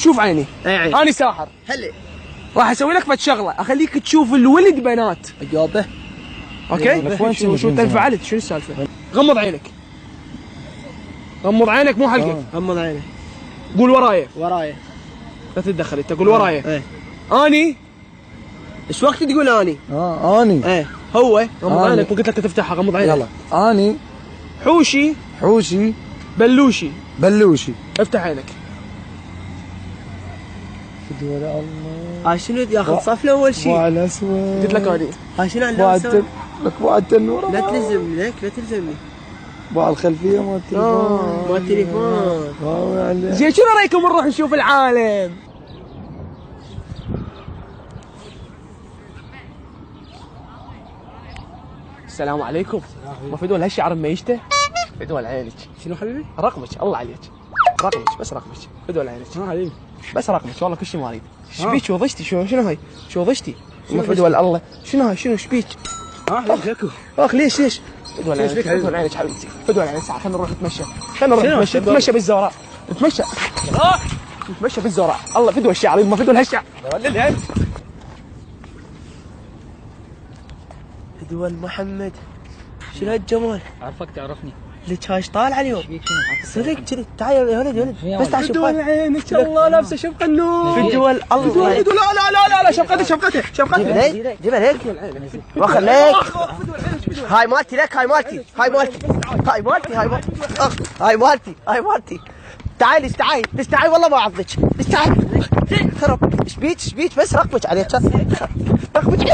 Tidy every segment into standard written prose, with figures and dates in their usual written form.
تشوف عيني. اي عين. انا ساحر. هلا. راح اسوي لك فد شغله، اخليك تشوف الولد بنات. اجابه. اوكي؟ شو انت انفعلت؟ شنو السالفه؟ غمض عينك. غمض عينك مو حلقك. غمض عينك. قول ورايا. ورايا. لا تتدخل انت، قول ورايا. ايه. اني. ايش وقت تقول اني؟ اني. ايه. هو غمض عينك، مو قلت لك تفتحها؟ غمض عينك. يلا. اني حوشي. حوشي. بلوشي. بلوشي. افتح عينك. فدوى الله. شنو ياخذ صف اول شيء؟ ابو الاسود. قلت لك اني. شنو اللون؟ لك ابو التنوره. لا تلزمني لك، لا تلزمني. ابو الخلفيه مال التليفون. مال التليفون. زين شنو رايكم نروح نشوف العالم؟ السلام عليكم. ما فدوى هالشعر ميشته؟ فدوى عينك. شنو حبيبي؟ رقمك الله عليك. رقمك بس رقمك. فدوى عينك. حبيبي. بس رقمك والله كل شيء ما اريد. ايش بيك وضشتي؟ شنو هاي؟ شو وضشتي؟ ما فدوى الله. شنو هاي؟ شنو ايش بيك؟ اخ ليش؟ فدوى عينك. فدوى عينك حبيبتي. فدوى عينك. خلينا نروح نتمشى. نتمشى بالزوراء. نتمشى بالزوراء. الله فدوى الشعر، ما فدوى هالشعر. فدوى محمد. شنو هالجمال؟ عرفك تعرفني. لك هاي طالعه اليوم. صدق كذي. تعال يا ولد بس تعال شوف. فدوى عينك الله لابسه شبقه النور. فدوى الله. لا شبقته. جيبها ليك. وخليك. هاي مالتي لك. هاي مالتي. تعالي والله ما اعضك. تعالي. خرب. ايش بيك بس رقبك عليه. رقبك.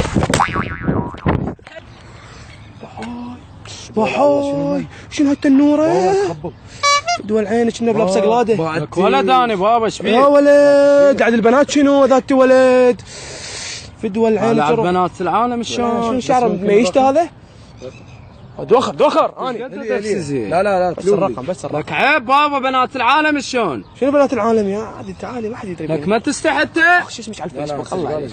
وحاي شنو هالتنوره؟ فدوى عينك انه بلابسه قلاده. ولد انا بابا ايش يا فيك؟ ولد عاد البنات شنو ذات ولد؟ فدوى عينك. على بنات العالم شلون؟ شنو شعر ميشته هذا؟ دوخر اني. لا بس الرقم. لك عيب بابا بنات العالم شلون؟ شنو بنات العالم يا عادي؟ تعالي ما حد يدري. لك ما تستحي انت؟ شو اسمك على الفيسبوك؟ الله عليك.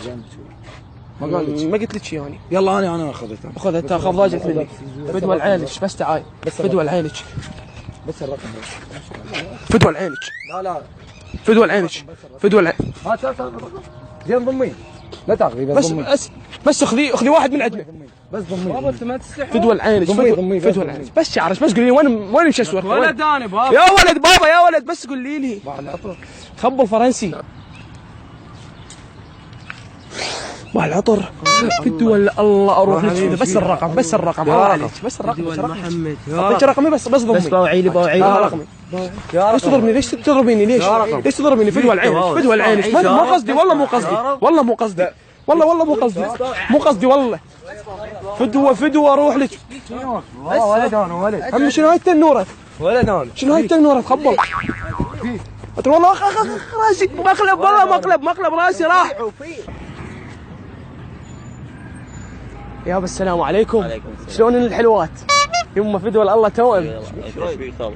ما قلت لك شيء يعني. يلا انا اخذتها. خذها خذ ضاجت مني. فدوى عينك بس تعال. فدوى عينك. بس الرقم. فدوى عينك. لا فدوى عينك. ما تاخذ زين ضمي. لا تاخذي بس اخذي واحد من عندنا. بس ضمي. بابا انت ما تستحي. فدوى عينك. فدوى عينك. بس شعرك بس قولي لي وين مشى صورك؟ ولد انا بابا. يا ولد بابا يا ولد بس قولي لي. خبل فرنسي. مع العطر. فدوى الله اروح لك. بس الرقم الله عليك. بس الرقم. محمد. اعطيك رقمي بس ضمي. بس باوعي رقمي. ليش تضربني؟ ليش تضربني؟ فدوى العينك. ما قصدي والله مو قصدي. مو قصدي والله. فدوى اروح لك. ولد عمي شنو هاي التنوره؟ شنو هاي التنوره؟ تخبل. والله راسي مقلب والله مقلب راسي راح. يابا السلام عليكم. شلون الحلوات؟ يما فدوى الله توأم.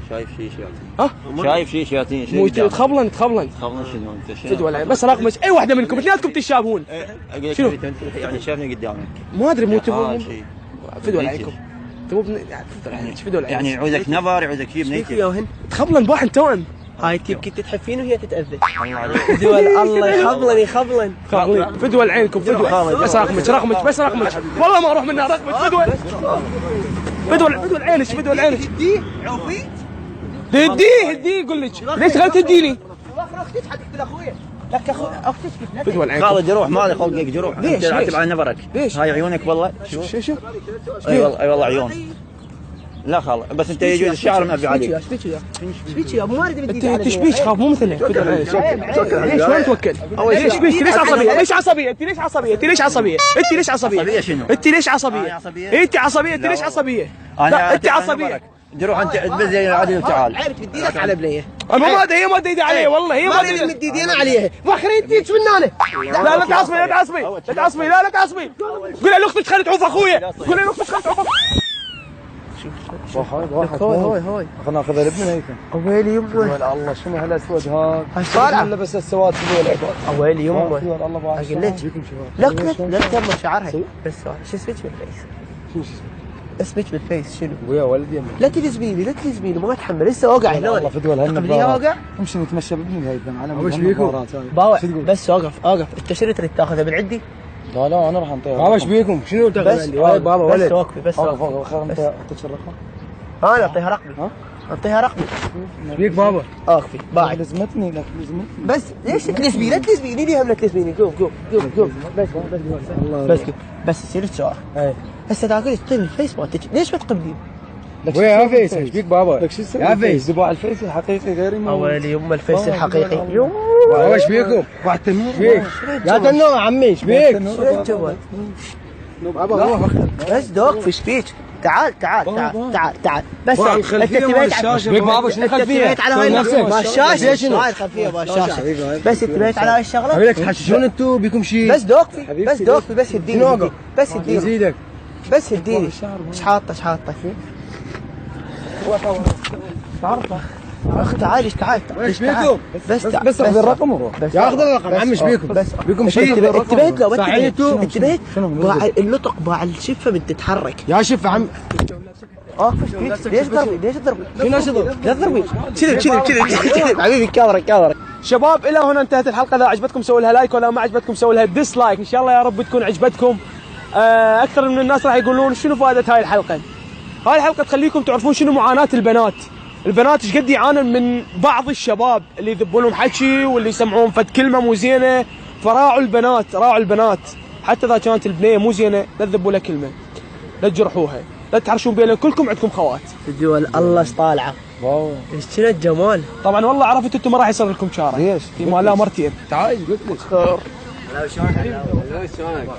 شايف شيء ها؟ شايف شيء شياطين مو تخبلن خبرنا شنو انت شنو؟ فدوى العين بس رقمك اي واحده منكم اثنيناتكم تشابهون. شنو؟ يعني شافني قدامك. ما ادري مو تبون فدوى العينكم. تبون فدوى العين. يعني يعوزك نظر يعوزك شيء بنيتك. ياهن. تخبلن بواحد توأم. هاي تبكي تتحفين وهي تتأذى. الله عليك. فدوى الله يخبلن. فدوى العينكم. بس رقمك بس رقمك. والله ما اروح منها رقمك. فدوى العينك. هديه عوفي. هديه يقول لك. ليش غير تديني؟ اختك حتى لاخويا. لك اختك. فدوى العين. خالد جروح مالي خلقك جروح. ليش؟ تعتب على نظرك. ليش؟ هاي عيونك والله. شو؟ اي والله عيون. لا خالد بس انت يجوز الشعر معبي عليك. ايش بيك يا ابو مارد بدي انت ايش بيك خاف مو مثلنا. فدوى العين. ليش وين توكل؟ ليش بيك؟ ليش عصبيه؟ انت ليش عصبيه؟ عصبيه شنو؟ انت ليش عصبيه؟ انت عصبيه. انت ليش عصبيه؟ لا انت عصبيه. جروح انت تبز زي العادي تعال. عيب تدي لك على بنيه. ما ادري ايدي عليه والله. هي ما ادري مد ايدينا عليها. واخرين تيج منانه. لا تعصبي. لا تعصبي. قول لاختك خلي تعوف اخويا. هاي خلنا ناخذ الابن هيك. اويلي يمه. الله شنو هالاسود هذا؟ طالع لبس السواد كذول العباد. اويلي يمه. الله بعد. لا تم شعرها. بس شو اسمك بالرئيس؟ اسمك بالفيس شنو؟ ويا ولدي لا تلزميني لا تلزميني ما اتحمل لسه واقع هنا والله فدوى هالنا تقبليها واقع؟ نمشي نتمشى بابني هاي على وش بيكم؟ باوع بس اوقف انت شنو تريد تاخذها من عندي؟ لا انا راح انطيها بابا ايش بيكم؟ شنو تاخذ بس عندي؟ بابا ولد بس وقفي بس اوقف وقفي اوقف انت اعطيك الرقم انا اعطيها رقمي اعطيها رقمي ايش بيك بابا؟ اوقفي باعد لزمتني لك لزمتني بس ليش تلزميني؟ لا تلزميني ليه هم لا تلزميني؟ قوم بس بس يصير سؤال هسه تاكل تطير الفيس مالتك ليش ما تقبلين؟ ويا يا فيس ايش بيك بابا؟ يا فيس تبع الفيس الحقيقي غير ما اولي يما الفيس الحقيقي بابا ايش بيكم؟ واحد تنور بيك يا تنور عمي ايش بيك؟ شنو الجوال؟ بس دوق في شبيك تعال بس انت انتبهت بيك بابا شنو الخلفيه؟ على هاي ما الشاشه هاي الخلفيه ما الشاشه بس انتبهت على هاي الشغله ابي لك تحششون انتم بيكم شيء بس دوق في بس هديني بس هديني يزيدك بس هديني ايش حاطه اخ تعال ايش بيكم؟ بس اخذ الرقم وروح ياخذ الرقم عم ايش بيكم؟ بيكم شيء انتبهت لو صحيتوا انتبهت باع اللطق باع الشفه من تتحرك يا شف عم ليش تضربي لا تضربي كذا حبيبي كاميرا شباب الى هنا انتهت الحلقه. اذا عجبتكم سووا لها لايك ولا ما عجبتكم سووا لها ديسلايك. ان شاء الله يا رب تكون عجبتكم. اكثر من الناس راح يقولون شنو فائده هاي الحلقه. هاي الحلقه تخليكم تعرفون شنو معاناه البنات ايش قد يعانون من بعض الشباب اللي يذبون لهم حكي واللي يسمعون فد كلمه مو زينه. فراعوا البنات حتى اذا كانت البنيه مو زينه لا تذبوا لها كلمه، لا تجرحوها، لا تحرشون بينها. كلكم عندكم خوات. الجوال الله ايش طالعه ايش شنو الجمال. طبعا والله عرفت انتم ما راح يصير لكم شارع. ليش؟ في ما لا مرتين. تعال قلت لك لا شلونك؟